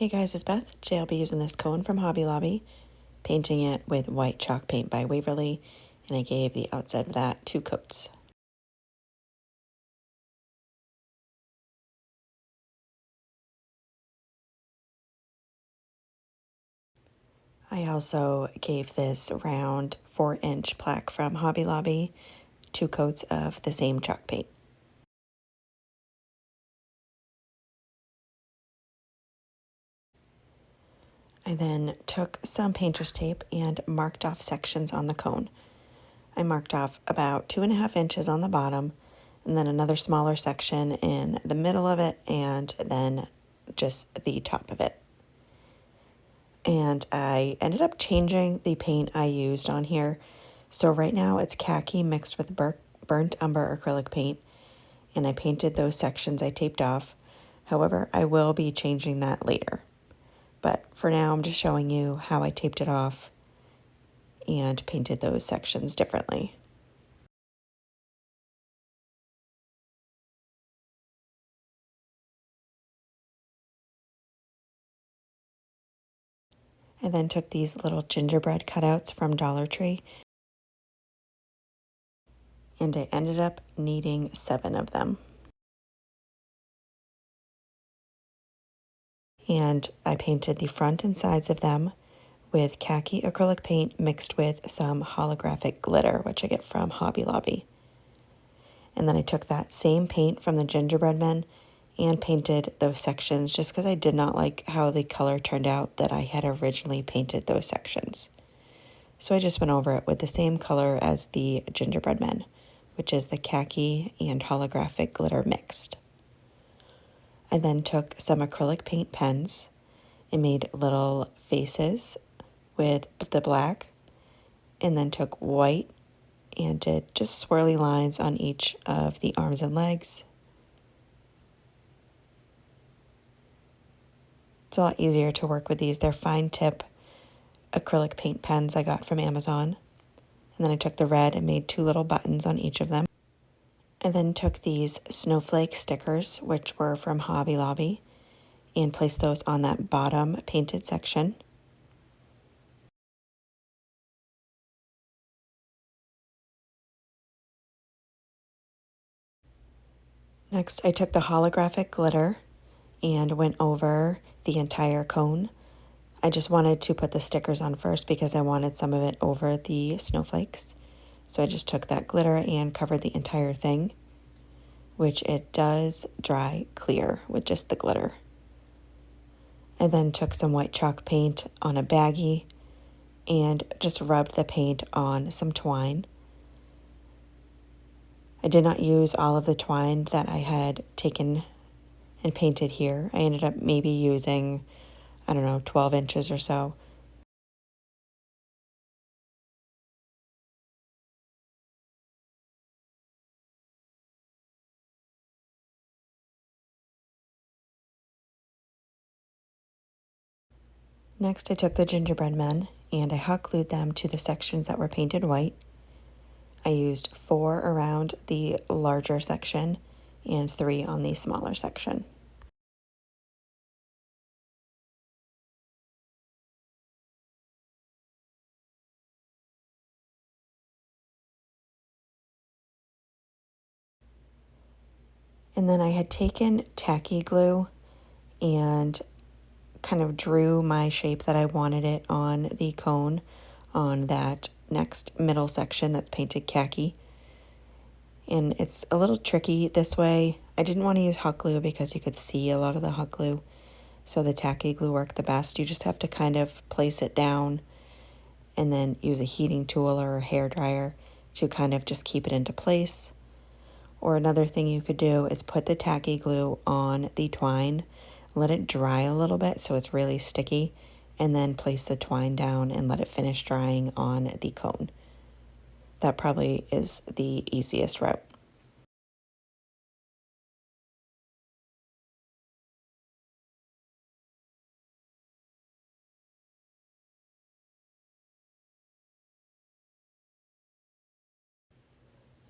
Hey guys, it's Beth. Today I'll be using this cone from Hobby Lobby, painting it with white chalk paint by Waverly, and I gave the outside of that 2 coats. I also gave this round 4-inch plaque from Hobby Lobby 2 coats of the same chalk paint. I then took some painter's tape and marked off sections on the cone. I marked off about 2.5 inches on the bottom, and then another smaller section in the middle of it, and then just the top of it. And I ended up changing the paint I used on here. So right now it's khaki mixed with burnt umber acrylic paint, and I painted those sections I taped off. However, I will be changing that later. But for now, I'm just showing you how I taped it off and painted those sections differently. I then took these little gingerbread cutouts from Dollar Tree, and I ended up needing 7 of them. And I painted the front and sides of them with khaki acrylic paint mixed with some holographic glitter, which I get from Hobby Lobby. And then I took that same paint from the gingerbread men and painted those sections just because I did not like how the color turned out that I had originally painted those sections. So I just went over it with the same color as the gingerbread men, which is the khaki and holographic glitter mixed. I then took some acrylic paint pens and made little faces with the black, and then took white and did just swirly lines on each of the arms and legs. It's a lot easier to work with these. They're fine tip acrylic paint pens I got from Amazon. And then I took the red and made 2 little buttons on each of them. I then took these Snowflake stickers, which were from Hobby Lobby, and placed those on that bottom painted section. Next, I took the holographic glitter and went over the entire cone. I just wanted to put the stickers on first because I wanted some of it over the snowflakes. So I just took that glitter and covered the entire thing, which it does dry clear with just the glitter. I then took some white chalk paint on a baggie and just rubbed the paint on some twine. I did not use all of the twine that I had taken and painted here. I ended up maybe using, 12 inches or so. Next, I took the gingerbread men and I hot glued them to the sections that were painted white. I used 4 around the larger section and 3 on the smaller section. And then I had taken tacky glue and kind of drew my shape that I wanted it on the cone on that next middle section that's painted khaki. And it's a little tricky this way. I didn't want to use hot glue because you could see a lot of the hot glue. So the tacky glue worked the best. You just have to kind of place it down and then use a heating tool or a hair dryer to kind of just keep it into place. Or another thing you could do is put the tacky glue on the twine, let it dry a little bit so it's really sticky, and then place the twine down and let it finish drying on the cone. That probably is the easiest route.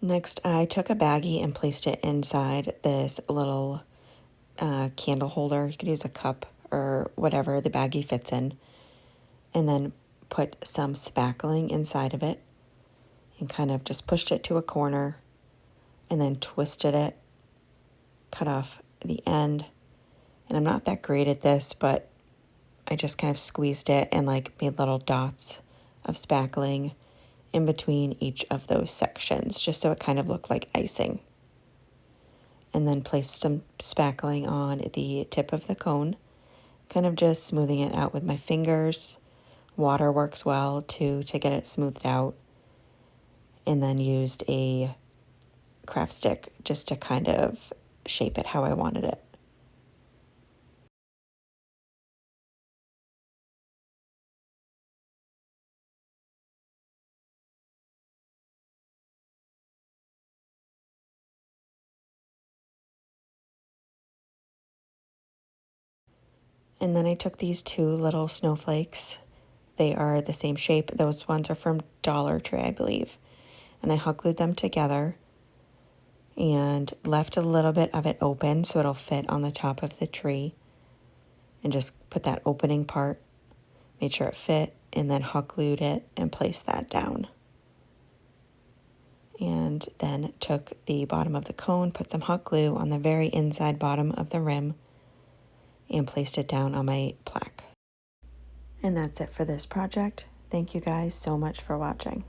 Next, I took a baggie and placed it inside this little candle holder. You could use a cup or whatever the baggie fits in, and then put some spackling inside of it and kind of just pushed it to a corner and then twisted it, cut off the end. And I'm not that great at this, but I just kind of squeezed it and like made little dots of spackling in between each of those sections, just so it kind of looked like icing. And then placed some spackling on the tip of the cone, kind of just smoothing it out with my fingers. Water works well too to get it smoothed out. And then used a craft stick just to kind of shape it how I wanted it. And then I took these two little snowflakes. They are the same shape. Those ones are from Dollar Tree, I believe. And I hot glued them together and left a little bit of it open so it'll fit on the top of the tree. And just put that opening part, made sure it fit, and then hot glued it and placed that down. And then took the bottom of the cone, put some hot glue on the very inside bottom of the rim, and placed it down on my plaque. And that's it for this project. Thank you guys so much for watching.